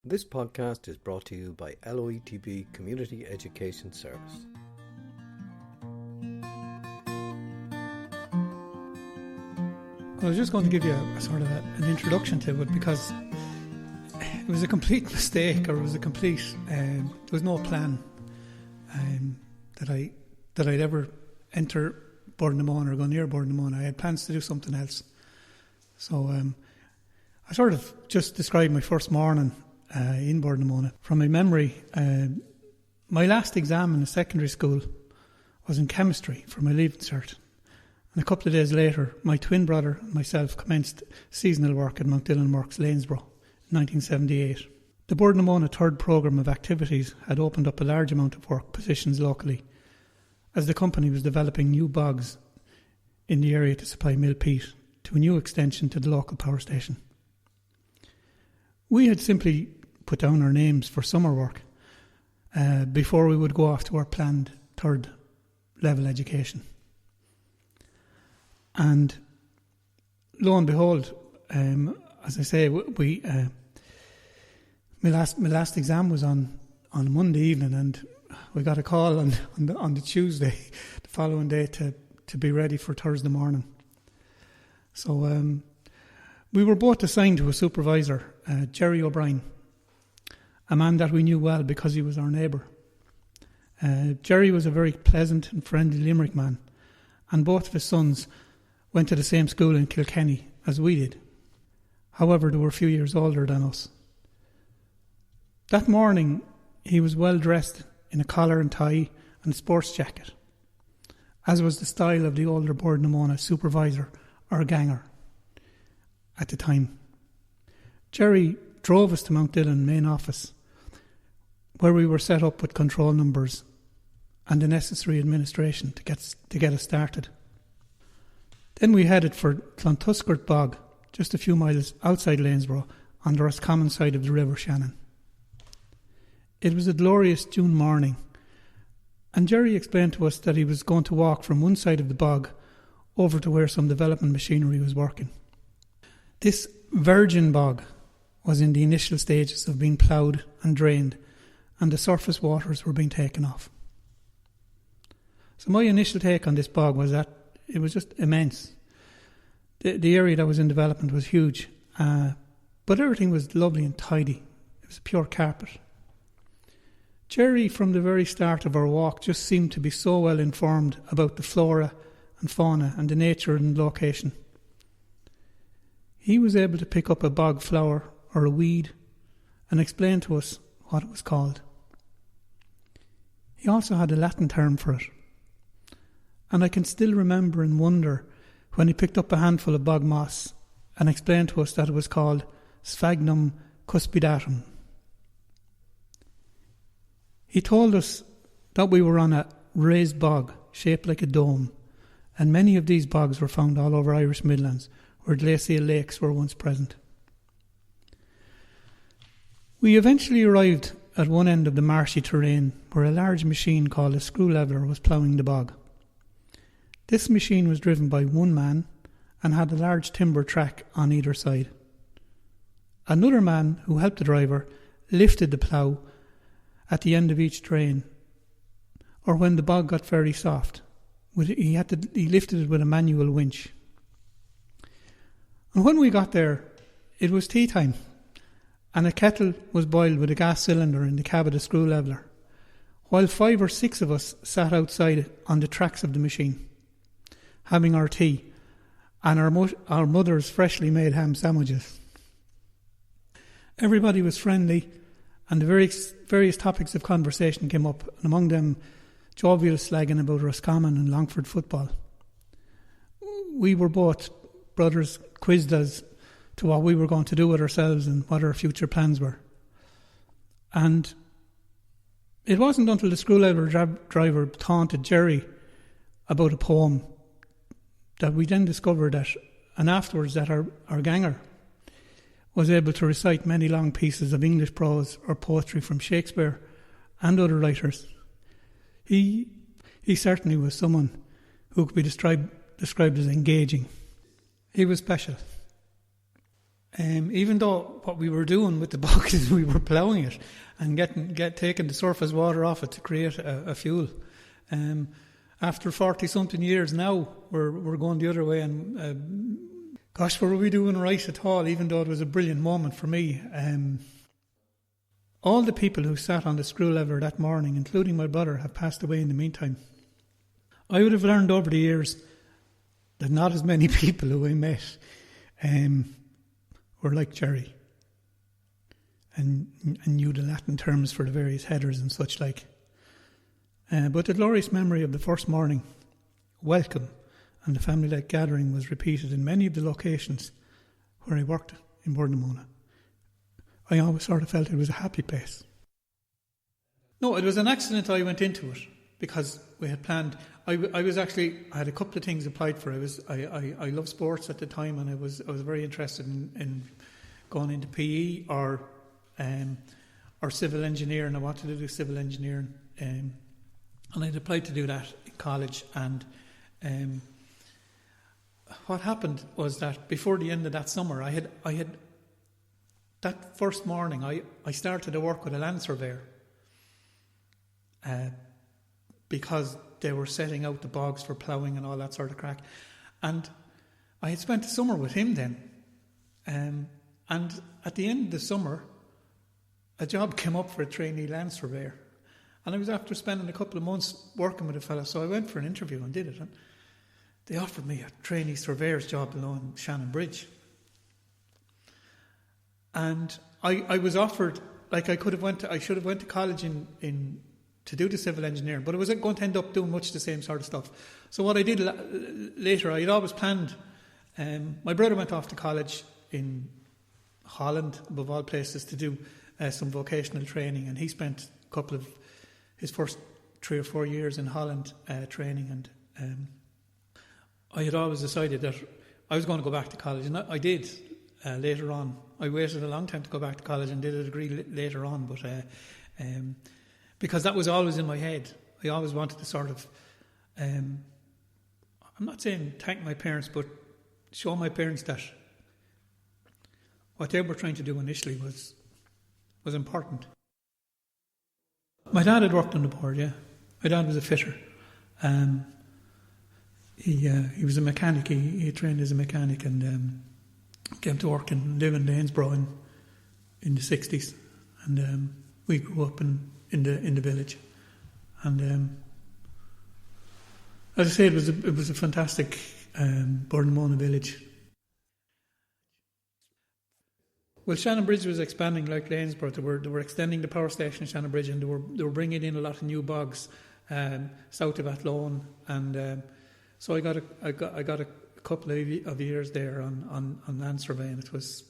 This podcast is brought to you by LOETB Community Education Service. I was just going to give you a sort of an introduction to it because it was a complete mistake, or it was a complete. There was no plan that I'd ever enter Boora or go near Boora. I had plans to do something else. So I sort of just described my first morning in Boora. From my memory, my last exam in the secondary school was in chemistry for my leaving cert. And a couple of days later, my twin brother and myself commenced seasonal work at Mountdillon Works, Lanesborough, in 1978. The Boora third programme of activities had opened up a large amount of work positions locally, as the company was developing new bogs in the area to supply mill peat to a new extension to the local power station. We had simply put down our names for summer work before we would go off to our planned third level education. And lo and behold, as I say, my last exam was on a Monday evening, and we got a call on the Tuesday, the following day, to be ready for Thursday morning. So we were both assigned to a supervisor, Gerry O'Brien, a man that we knew well because he was our neighbour. Gerry was a very pleasant and friendly Limerick man, and both of his sons went to the same school in Kilkenny as we did. However, they were a few years older than us. That morning, he was well dressed in a collar and tie and sports jacket, as was the style of the older Boora supervisor or ganger at the time. Gerry drove us to Mountdillon main office, where we were set up with control numbers and the necessary administration to get us started. Then we headed for Clontuskert Bog, just a few miles outside Lanesborough, on the Roscommon side of the River Shannon. It was a glorious June morning, and Gerry explained to us that he was going to walk from one side of the bog over to where some development machinery was working. This virgin bog was in the initial stages of being ploughed and drained, and the surface waters were being taken off. So my initial take on this bog was that it was just immense. The area that was in development was huge, but everything was lovely and tidy. It was a pure carpet. Gerry, from the very start of our walk, just seemed to be so well informed about the flora and fauna and the nature and location. He was able to pick up a bog flower or a weed and explain to us what it was called. He also had a Latin term for it, and I can still remember and wonder when he picked up a handful of bog moss and explained to us that it was called Sphagnum cuspidatum. He told us that we were on a raised bog shaped like a dome, and many of these bogs were found all over Irish Midlands, where glacial lakes were once present. We eventually arrived at one end of the marshy terrain where a large machine called a screw leveller was ploughing the bog. This machine was driven by one man and had a large timber track on either side. Another man, who helped the driver, lifted the plough at the end of each drain, or when the bog got very soft, he lifted it with a manual winch. And when we got there, it was tea time, and a kettle was boiled with a gas cylinder in the cab of the screw leveller, while 5 or 6 of us sat outside on the tracks of the machine, having our tea and our mother's freshly made ham sandwiches. Everybody was friendly, and the various topics of conversation came up, and among them jovial slagging about Roscommon and Longford football. We were both brothers quizzed as to what we were going to do with ourselves and what our future plans were. And it wasn't until the screw leveller driver taunted Gerry about a poem that we then discovered that, and afterwards, that our ganger was able to recite many long pieces of English prose or poetry from Shakespeare and other writers. He certainly was someone who could be described as engaging. He was special. even though what we were doing with the bucket is we were ploughing it and taking the surface water off it to create a fuel. After 40-something years now, we're going the other way, and gosh, were we doing right at all, even though it was a brilliant moment for me. All the people who sat on the screw lever that morning, including my brother, have passed away in the meantime. I would have learned over the years that not as many people who I met were like Gerry and knew the Latin terms for the various headers and such like. But the glorious memory of the first morning, welcome, and the family-like gathering was repeated in many of the locations where I worked in Boora. I always sort of felt it was a happy place. No, it was an accident I went into it because we had planned. I had a couple of things applied for. I loved sports at the time, and I was very interested in going into PE or civil engineering. I wanted to do civil engineering, and I'd applied to do that in college. And what happened was that before the end of that summer, I had that first morning I started to work with a land surveyor because they were setting out the bogs for ploughing and all that sort of crack. And I had spent the summer with him then. And at the end of the summer, a job came up for a trainee land surveyor. And I was after spending a couple of months working with a fella, so I went for an interview and did it. And they offered me a trainee surveyor's job below in Shannonbridge. And I was offered, like I should have went to college in to do the civil engineering, but I wasn't going to end up doing much the same sort of stuff. So what I did later, I had always planned, my brother went off to college in Holland, above all places, to do some vocational training, and he spent a couple of his first 3 or 4 years in Holland training, and I had always decided that I was going to go back to college, and I did later on. I waited a long time to go back to college and did a degree later on, but because that was always in my head. I always wanted to sort of, I'm not saying thank my parents, but show my parents that what they were trying to do initially was important. My dad had worked on the board, yeah. My dad was a fitter. He was a mechanic. He trained as a mechanic and came to work and live in Lanesborough in the 60s. And we grew up in the village. And as I say, it was a fantastic Boora village. Well, Shannonbridge was expanding like Lanesborough. They were extending the power station in Shannonbridge, and they were bringing in a lot of new bogs south of Athlone, and so I got a couple of years there on land surveying. It was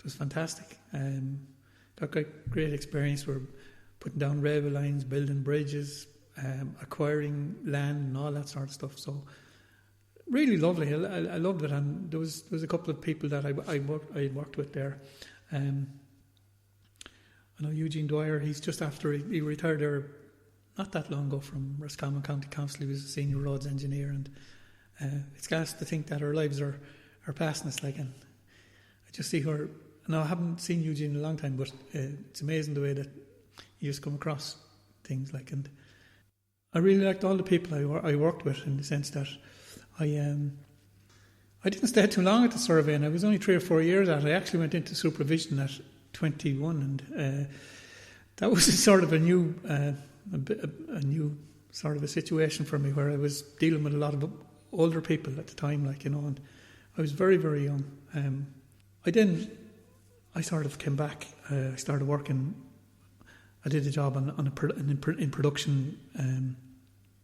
fantastic. Got great experience. We're putting down railway lines, building bridges, acquiring land, and all that sort of stuff. So really lovely. I loved it, and there was a couple of people that I worked with there. I know Eugene Dwyer. He's just after he retired there not that long ago from Roscommon County Council. He was a senior roads engineer, and it's gas to think that our lives are passing us like. And I just see her. Now I haven't seen Eugene in a long time, but it's amazing the way that you just come across things like. And I really liked all the people I worked with, in the sense that I didn't stay too long at the survey, and I was only 3 or 4 years at it. I actually went into supervision at 21, and that was sort of a new sort of a situation for me, where I was dealing with a lot of older people at the time, like, you know, and I was very, very young. I sort of came back. I started working. I did a job in production.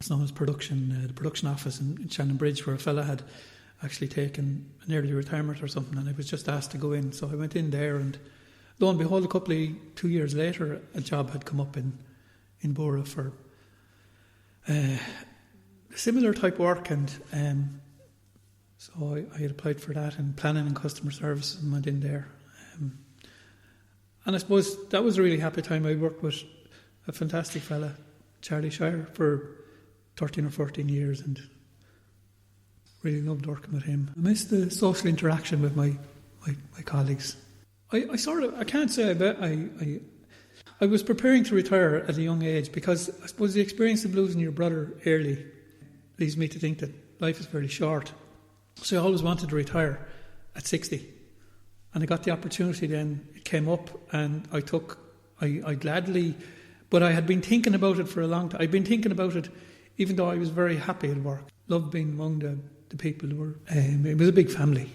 It's known as production, the production office in Shannonbridge, where a fella had actually taken an early retirement or something, and I was just asked to go in. So I went in there, and lo and behold, 2 years later, a job had come up in Boora for similar type work, and so I had applied for that in planning and customer services, and went in there. And I suppose that was a really happy time. I worked with a fantastic fella, Charlie Shire, for 13 or 14 years, and really loved working with him. I miss the social interaction with my my colleagues. I can't say I was preparing to retire at a young age, because I suppose the experience of losing your brother early leads me to think that life is fairly short. So I always wanted to retire at 60. And I got the opportunity then, it came up, and I gladly, but I had been thinking about it for a long time. I'd been thinking about it even though I was very happy at work. Loved being among the people who were, it was a big family.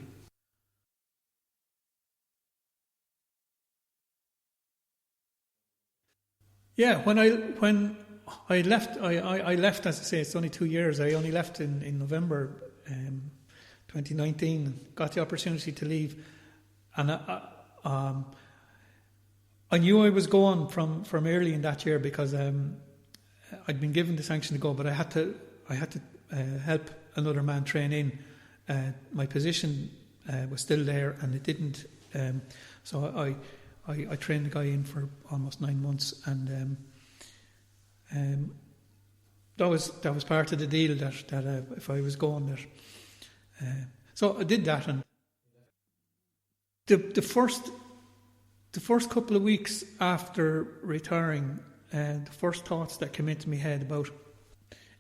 Yeah, when I left, I left, as I say, it's only 2 years. I only left in November 2019, and got the opportunity to leave. And I knew I was going from early in that year, because I'd been given the sanction to go, but I had to help another man train in. My position was still there, and it didn't. So I trained the guy in for almost 9 months, and that was part of the deal that if I was going there. So I did that, and the first couple of weeks after retiring, the first thoughts that came into my head about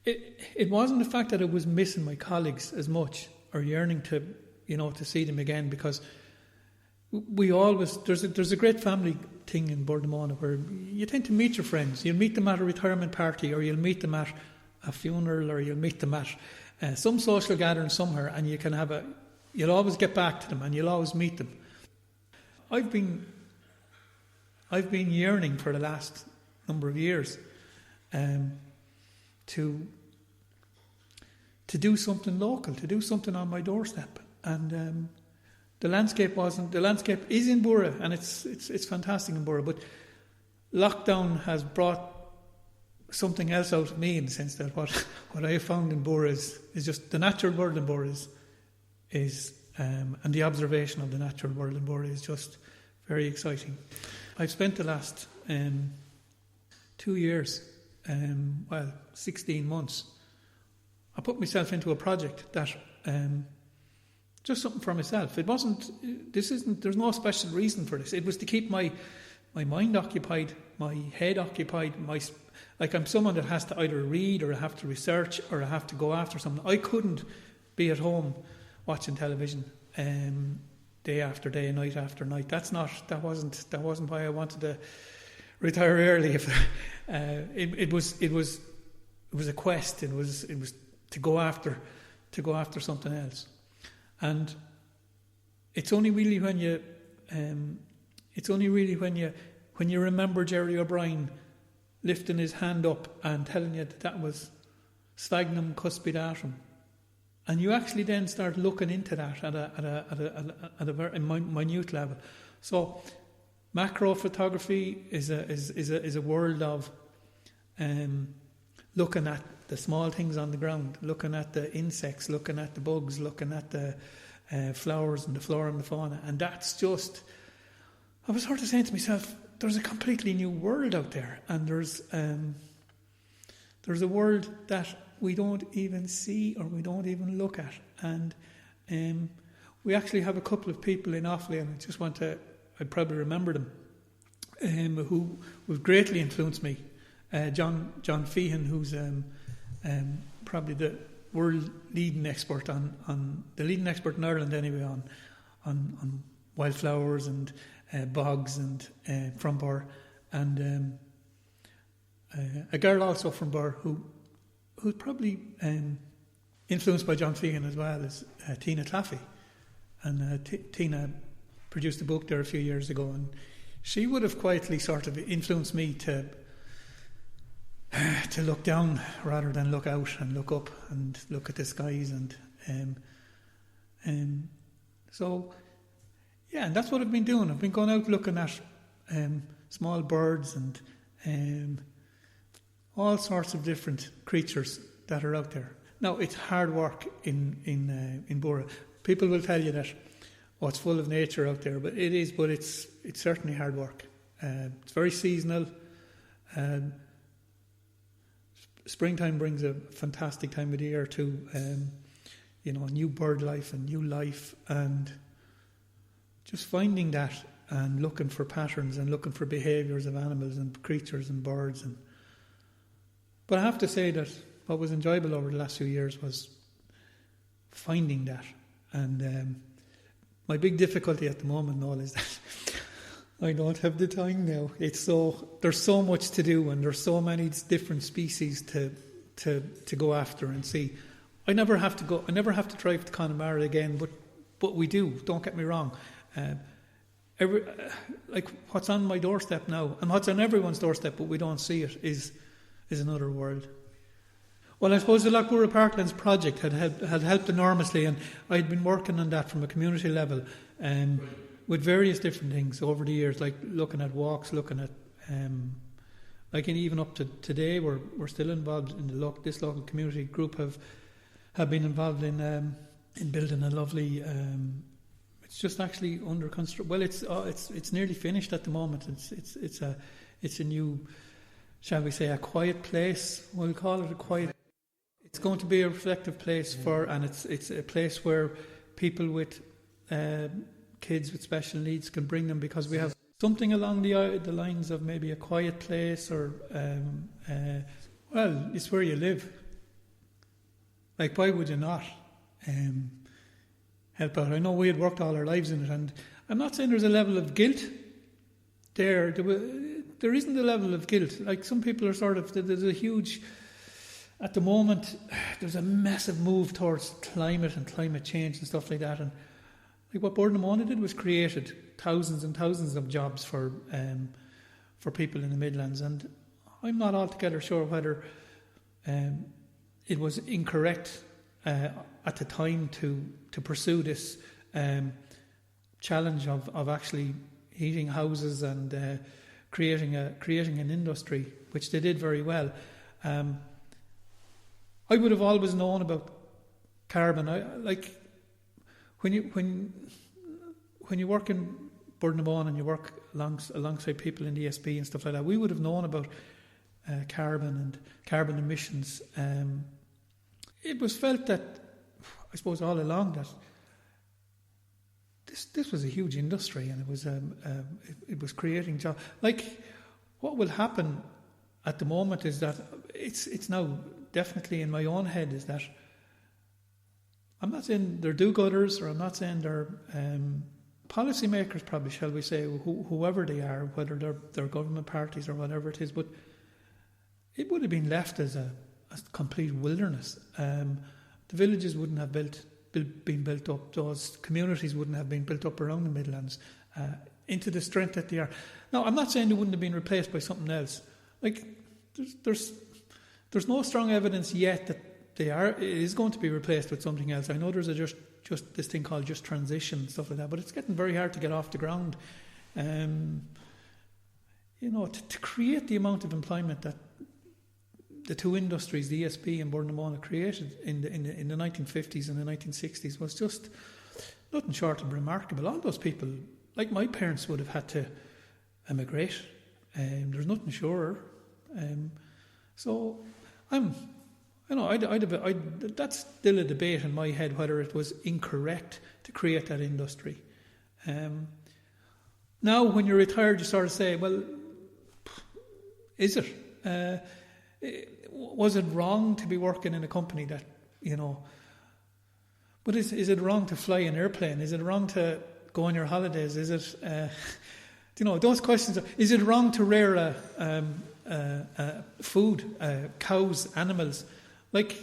it wasn't the fact that I was missing my colleagues as much, or yearning to see them again, because we always, there's a great family thing in Boora, where you tend to meet your friends. You'll meet them at a retirement party, or you'll meet them at a funeral, or you'll meet them at some social gathering somewhere, and you'll always get back to them, and you'll always meet them. I've been yearning for the last number of years to do something local, to do something on my doorstep, and the landscape is in Boora, and it's fantastic in Boora, but lockdown has brought something else out of me, in the sense that what I have found in Boora is just the natural world in Boora is and the observation of the natural world in Boora is just very exciting. I've spent the last 2 years, 16 months. I put myself into a project that just something for myself. There's no special reason for this. It was to keep my mind occupied, my head occupied, I'm someone that has to either read, or I have to research, or I have to go after something. I couldn't be at home watching television day after day, night after night. That wasn't why I wanted to retire early. It was a quest. It was to go after something else. And it's only really when you remember Gerry O'Brien lifting his hand up and telling you that was sphagnum cuspidatum, and you actually then start looking into that at a very minute level. So macro photography is a world of looking at the small things on the ground, looking at the insects, looking at the bugs, looking at the flowers and the flora and the fauna. And that's just, I was sort of saying to myself, there's a completely new world out there, and there's a world that we don't even see, or we don't even look at. And we actually have a couple of people in Offaly, and I'd probably remember them, who have greatly influenced me. John Feehan, who's probably the world leading expert on the leading expert in Ireland anyway on wildflowers and bogs and from Boora, and a girl also from Boora who's probably influenced by John Feehan as well, is Tina Claffey, and Tina produced a book there a few years ago, and she would have quietly sort of influenced me to look down rather than look out and look up and look at the skies, and so yeah, and that's what I've been doing. I've been going out looking at small birds and all sorts of different creatures that are out there. Now, it's hard work in Boora. People will tell you that it's full of nature out there, but it is. But it's certainly hard work. It's very seasonal. Springtime brings a fantastic time of the year too. New bird life and new life, and just finding that and looking for patterns and looking for behaviours of animals and creatures and birds. But I have to say that what was enjoyable over the last few years was finding that. And my big difficulty at the moment, Noel, is that I don't have the time now. There's so much to do, and there's so many different species to go after and see. I never have to drive to Connemara again, but we do. Don't get me wrong. Like what's on my doorstep now, and what's on everyone's doorstep, but we don't see it, is another world. Well, I suppose the Boora Parklands project had helped enormously, and I had been working on that from a community level, with various different things over the years, like looking at walks, looking at, like even up to today, we're still involved in this local community group have been involved in building a lovely. It's just actually under construction. Well, it's nearly finished at the moment. It's a new, shall we say, a quiet place. We'll call it a quiet. It's going to be a reflective place and it's a place where people with kids with special needs can bring them, because we have something along the lines of maybe a quiet place, or well, it's where you live. Like, why would you not help out? I know we had worked all our lives in it, and I'm not saying there's a level of guilt there. There isn't a level of guilt. Like, some people are there's a huge, at the moment, there's a massive move towards climate and climate change and stuff like that. And like what Boora did was created thousands and thousands of jobs for people in the Midlands. And I'm not altogether sure whether it was incorrect at the time to pursue this challenge of actually heating houses and creating an industry, which they did very well. I would have always known about carbon. When you work in Boora and you work alongside people in the ESB and stuff like that, we would have known about carbon and carbon emissions. It was felt that, I suppose, all along that this was a huge industry, and it was creating jobs. Like, what will happen at the moment is that it's now definitely in my own head is that I'm not saying they're do-gooders, or I'm not saying they're policymakers, probably, shall we say, whoever they are, whether they're government parties or whatever it is, but it would have been left as a complete wilderness. The villages wouldn't have been built up. Those communities wouldn't have been built up around the Midlands into the strength that they are. Now, I'm not saying they wouldn't have been replaced by something else. Like, there's no strong evidence yet that it is going to be replaced with something else. I know there's just this thing called just transition and stuff like that, but it's getting very hard to get off the ground. To create the amount of employment that the two industries, the ESB and Boora, created in the 1950s and the 1960s was just nothing short of remarkable. All those people, like my parents, would have had to emigrate. There's nothing surer. So that's still a debate in my head whether it was incorrect to create that industry. Now, when you're retired, you sort of say, well, is it? Was it wrong to be working in a company that, but is it wrong to fly an airplane? Is it wrong to go on your holidays? Is it, those questions. Is it wrong to rear food, cows, animals? Like,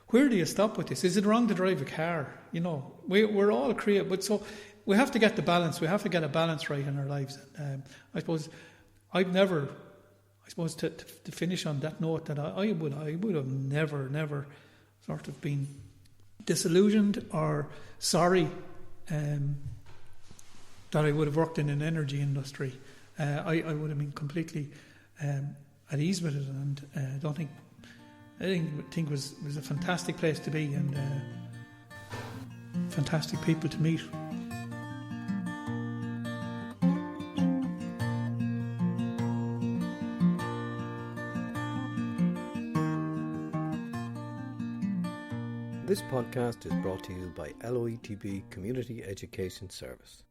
where do you stop with this? Is it wrong to drive a car? We're all creative, but so we have to get the balance. We have to get a balance right in our lives. I suppose to finish on that note, that I would have never sort of been disillusioned or sorry that I would have worked in an energy industry. I would have been completely at ease with it, and I think it was a fantastic place to be, and fantastic people to meet. This podcast is brought to you by LOETB Community Education Service.